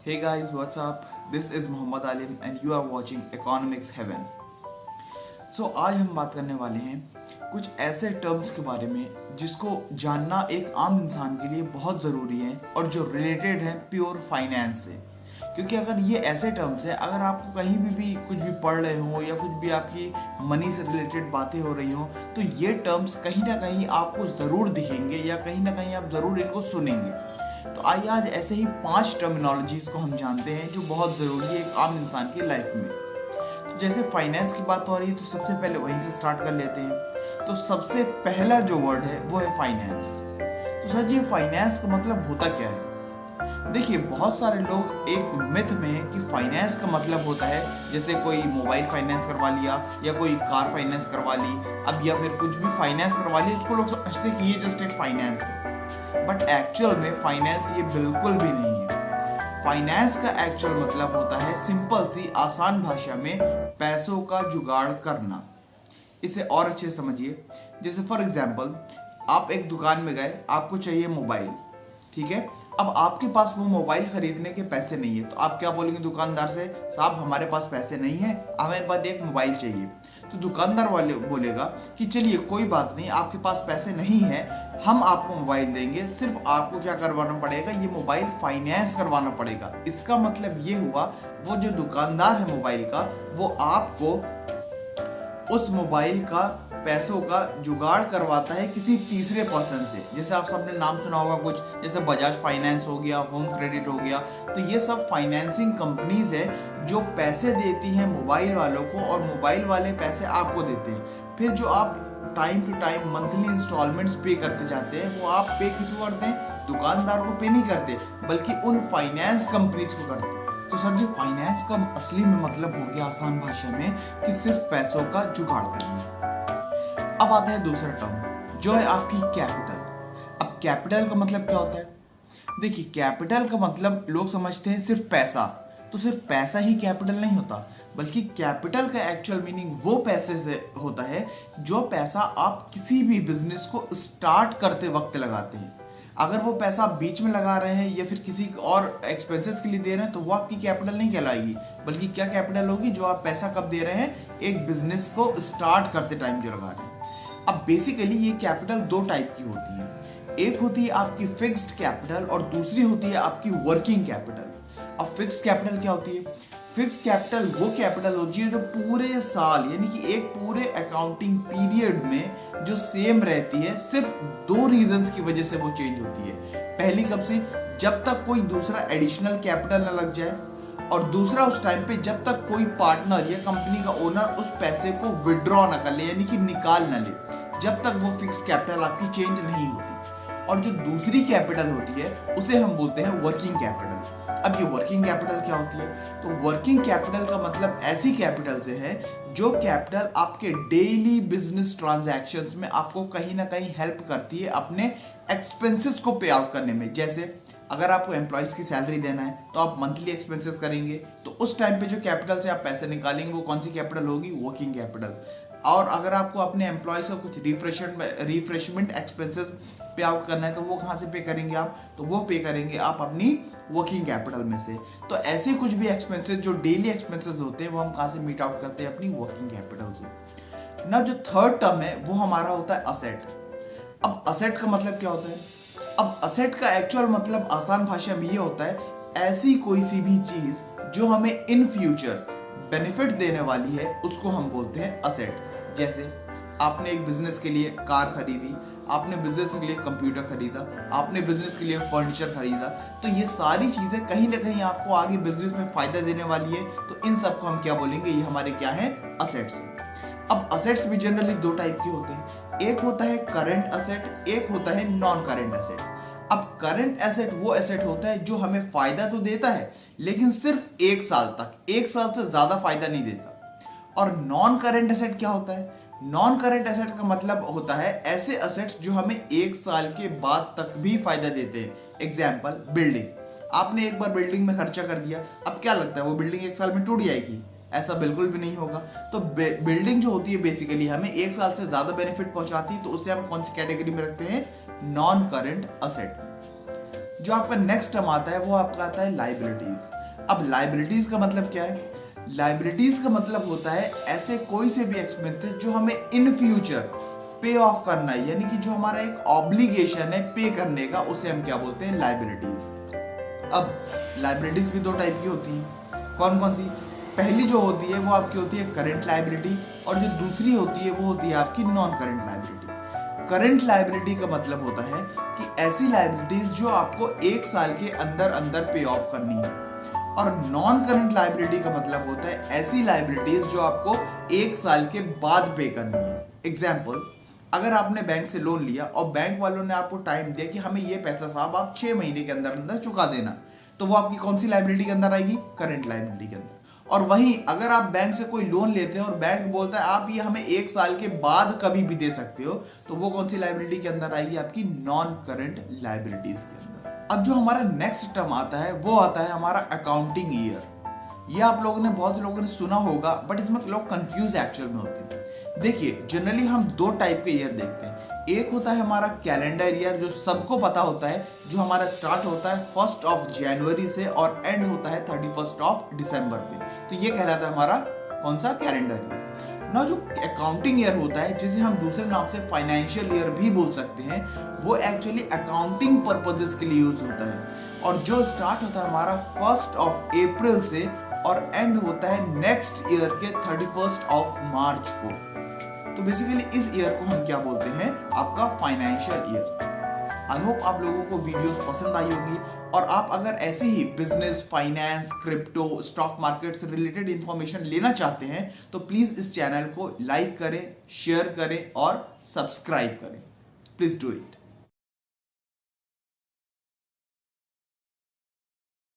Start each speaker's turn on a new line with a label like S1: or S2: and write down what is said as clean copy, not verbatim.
S1: Hey guys, what's up? This is Mohammad Alim and you are watching Economics Heaven. आज हम बात करने वाले हैं कुछ ऐसे टर्म्स के बारे में जिसको जानना एक आम इंसान के लिए बहुत ज़रूरी है और जो रिलेटेड है प्योर फाइनेंस से। क्योंकि अगर ये ऐसे टर्म्स हैं, अगर आपको कहीं भी कुछ भी पढ़ रहे हो या कुछ भी आपकी मनी से रिलेटेड बातें हो रही हो, तो ये टर्म्स कहीं ना कहीं आपको ज़रूर दिखेंगे या कहीं ना कहीं आप ज़रूर इनको सुनेंगे। तो आइए आज ऐसे ही 5 टर्मिनोलॉजीज को हम जानते हैं जो बहुत ज़रूरी है एक आम इंसान की लाइफ में। तो जैसे फाइनेंस की बात हो रही है तो सबसे पहले वहीं से स्टार्ट कर लेते हैं। तो सबसे पहला जो वर्ड है वो है फाइनेंस। तो सर ये फाइनेंस का मतलब होता क्या है? देखिए, बहुत सारे लोग एक मिथ में है कि फाइनेंस का मतलब होता है जैसे कोई मोबाइल फाइनेंस करवा लिया या कोई कार फाइनेंस करवा ली, अब या फिर कुछ भी फाइनेंस करवा लिया, उसको लोग समझते हैं कि ये जस्ट एक फाइनेंस है। बट एक्चुअल में फाइनेंस ये बिल्कुल भी नहीं है। फाइनेंस का एक्चुअल मतलब होता है सिंपल सी आसान भाषा में पैसों का जुगाड़ करना। इसे और अच्छे समझिए, जैसे फॉर एग्जांपल आप एक दुकान में गए, आपको चाहिए मोबाइल, ठीक है। अब आपके पास वो मोबाइल खरीदने के पैसे नहीं है, तो आप क्या बोलेंगे दुकानदार से, साहब हमारे पास पैसे नहीं है, हमें बस एक मोबाइल चाहिए। तो दुकानदार वाले बोलेगा कि चलिए कोई बात नहीं, आपके पास पैसे नहीं है, हम आपको मोबाइल देंगे, सिर्फ आपको क्या करवाना पड़ेगा, ये मोबाइल फाइनेंस करवाना पड़ेगा। इसका मतलब ये हुआ वो जो दुकानदार है मोबाइल का, वो आपको उस मोबाइल का पैसों का जुगाड़ करवाता है किसी तीसरे पर्सन से। जैसे आप सबने नाम सुना होगा कुछ, जैसे बजाज फाइनेंस हो गया, होम क्रेडिट हो गया। तो ये सब फाइनेंसिंग कंपनीज है जो पैसे देती हैं मोबाइल वालों को और मोबाइल वाले पैसे आपको देते हैं। फिर जो आप time to time monthly installments pay करते जाते हैं, वो आप पे किसको करते हैं? दुकानदार को पे नहीं करते, बल्कि उन फाइनेंस कंपनीज को करते हैं। तो सर जी फाइनेंस का असली में मतलब हो गया आसान भाषा में कि सिर्फ पैसों का जुगाड़ करना। अब आता है दूसरा टर्म जो है आपकी कैपिटल। अब कैपिटल का मतलब क्या होता है? देखिए, कैपिटल का मतलब लोग समझते हैं सिर्फ पैसा। तो सिर्फ पैसा ही कैपिटल नहीं होता, बल्कि कैपिटल का एक्चुअल मीनिंग वो पैसे से होता है जो पैसा आप किसी भी बिजनेस को स्टार्ट करते वक्त लगाते हैं। अगर वो पैसा आप बीच में लगा रहे हैं या फिर किसी और एक्सपेंसेस के लिए दे रहे हैं, तो वो आपकी कैपिटल नहीं कहलाएगी, बल्कि क्या कैपिटल होगी? जो आप पैसा कब दे रहे हैं? एक बिजनेस को स्टार्ट करते टाइम जो लगा रहे हैं। अब बेसिकली ये कैपिटल दो टाइप की होती है। एक होती है आपकी फिक्स्ड कैपिटल और दूसरी होती है आपकी वर्किंग कैपिटल। अब फिक्स्ड कैपिटल क्या होती है? फिक्स्ड कैपिटल वो कैपिटल होती है जो पूरे साल यानी कि एक पूरे अकाउंटिंग पीरियड में जो सेम रहती है। सिर्फ 2 रीजंस की वजह से वो चेंज होती है। पहली कब से? जब तक कोई दूसरा एडिशनल कैपिटल न लग जाए, और दूसरा उस टाइम पे जब तक कोई पार्टनर या कंपनी का ओनर उस पैसे को विड्रॉ न कर ले यानी कि निकाल न ले, जब तक वो फिक्स कैपिटल आपकी चेंज नहीं होती। और जो दूसरी कैपिटल होती है उसे हम बोलते हैं वर्किंग कैपिटल। अब ये वर्किंग कैपिटल क्या होती है? तो वर्किंग कैपिटल का मतलब ऐसी कैपिटल से है जो कैपिटल आपके डेली बिजनेस ट्रांजैक्शंस में आपको कहीं ना कहीं हेल्प करती है अपने एक्सपेंसेस को पे आउट करने में। जैसे अगर आपको एम्प्लॉयज की सैलरी देना है तो आप मंथली एक्सपेंसेस करेंगे, तो उस टाइम पे जो कैपिटल से आप पैसे निकालेंगे वो कौन सी कैपिटल होगी? Working capital. और अगर आपको अपने एम्प्लॉयज को कुछ रिफ्रेशमेंट एक्सपेंसेस पे आउट करना है तो वो कहाँ से पे करेंगे आप? तो वो पे करेंगे आप अपनी वर्किंग कैपिटल में से। तो ऐसे कुछ भी एक्सपेंसेस जो डेली एक्सपेंसेस होते हैं वो हम कहाँ से मीट आउट करते हैं? अपनी वर्किंग कैपिटल से। ना जो थर्ड टर्म है वो हमारा होता है असेट। अब असेट का मतलब क्या होता है? अब असेट का एक्चुअल मतलब आसान भाषा में ये होता है ऐसी कोई सी भी चीज जो हमें इन फ्यूचर बेनिफिट देने वाली है, उसको हम बोलते हैं असेट। जैसे आपने एक बिजनेस के लिए कार खरीदी, आपने बिजनेस के लिए कंप्यूटर खरीदा, आपने बिजनेस के लिए फर्नीचर खरीदा, तो ये सारी चीजें कहीं ना कहीं आपको आगे बिजनेस में फायदा देने वाली है। तो इन सबको हम क्या बोलेंगे? ये हमारे क्या है? असेट्स। अब असेट्स भी जनरली 2 टाइप के होते हैं। एक होता है करंट असेट, एक होता है नॉन करंट असेट। अब करंट एसेट वो एसेट होता है जो हमें फायदा तो देता है लेकिन सिर्फ 1 साल तक, 1 साल से ज्यादा फायदा नहीं देता। और नॉन करंट एसेट क्या होता है? नॉन करंट एसेट का मतलब होता है ऐसे एसेट्स जो हमें 1 साल के बाद तक भी फायदा देते हैं। Example, building. आपने एक बार बिल्डिंग में खर्चा कर दिया, अब क्या लगता है वो बिल्डिंग 1 साल में टूट जाएगी? ऐसा बिल्कुल भी नहीं होगा। तो बिल्डिंग जो होती है बेसिकली हमें 1 साल से ज्यादा बेनिफिट पहुंचाती है, तो उससे हम कौन सी कैटेगरी में रखते हैं? Non current asset. जो आपका नेक्स्ट टर्म आता है वो आपका आता है लाइबिलिटीज। अब लाइबिलिटीज का मतलब क्या है? लाइबिलिटीज का मतलब होता है ऐसे कोई से भी एक्सपेंसेस जो हमें इन फ्यूचर पे ऑफ करना है, यानी कि जो हमारा एक ऑब्लिगेशन है पे करने का, उसे हम क्या बोलते हैं? लाइबिलिटीज। अब लाइबिलिटीज भी दो टाइप की होती हैं। कौन कौन सी? पहली जो होती है वो आपकी होती है करंट लाइबिलिटी, और जो दूसरी होती है वो होती है आपकी non current liability. Current liability का मतलब होता है कि ऐसी लाइबिलिटीज जो आपको एक साल के अंदर अंदर पे ऑफ करनी है, और नॉन करंट लाइबिलिटी का मतलब होता है ऐसी लाइबिलिटीज जो आपको एक साल के बाद पे करनी है। एग्जाम्पल, अगर आपने बैंक से लोन लिया और बैंक वालों ने आपको टाइम दिया कि हमें ये पैसा साहब आप 6 महीने के अंदर अंदर चुका देना, तो वो आपकी कौन सी लाइबिलिटी के अंदर आएगी? करंट लाइबिलिटी के अंदर। और वहीं अगर आप बैंक से कोई लोन लेते हैं और बैंक बोलता है आप ये हमें एक साल के बाद कभी भी दे सकते हो, तो वो कौन सी लाइबिलिटी के अंदर आएगी? आपकी नॉन करंट लाइबिलिटीज के अंदर। अब जो हमारा नेक्स्ट टर्म आता है वो आता है हमारा अकाउंटिंग ईयर। ये आप लोगों ने, बहुत लोगों ने सुना होगा, बट इसमें लोग कंफ्यूज एक्चुअल में होते हैं। देखिए, जनरली हम दो टाइप के ईयर देखते हैं। एक होता है हमारा कैलेंडर ईयर, जो सबको पता होता है, जो हमारा स्टार्ट होता है 1 जनवरी से और एंड होता है 31 दिसंबर पे, तो ये कहलाता है हमारा कौन सा? Calendar year. ना जो अकाउंटिंग ईयर होता है, जिसे हम दूसरे नाम से फाइनेंशियल ईयर भी बोल सकते हैं, वो एक्चुअली अकाउंटिंग पर्पसेस के लिए यूज होता है, और जो स्टार्ट होता है हमारा 1 अप्रैल से और एंड होता है नेक्स्ट ईयर के 31 मार्च को। तो बेसिकली इस ईयर को हम क्या बोलते हैं? आपका फाइनेंशियल ईयर। आई होप आप लोगों को वीडियोस पसंद आई होगी, और आप अगर ऐसे ही business, finance, crypto, stock market से रिलेटेड इंफॉर्मेशन लेना चाहते हैं तो प्लीज इस चैनल को लाइक करें, शेयर करें और सब्सक्राइब करें। Please do it.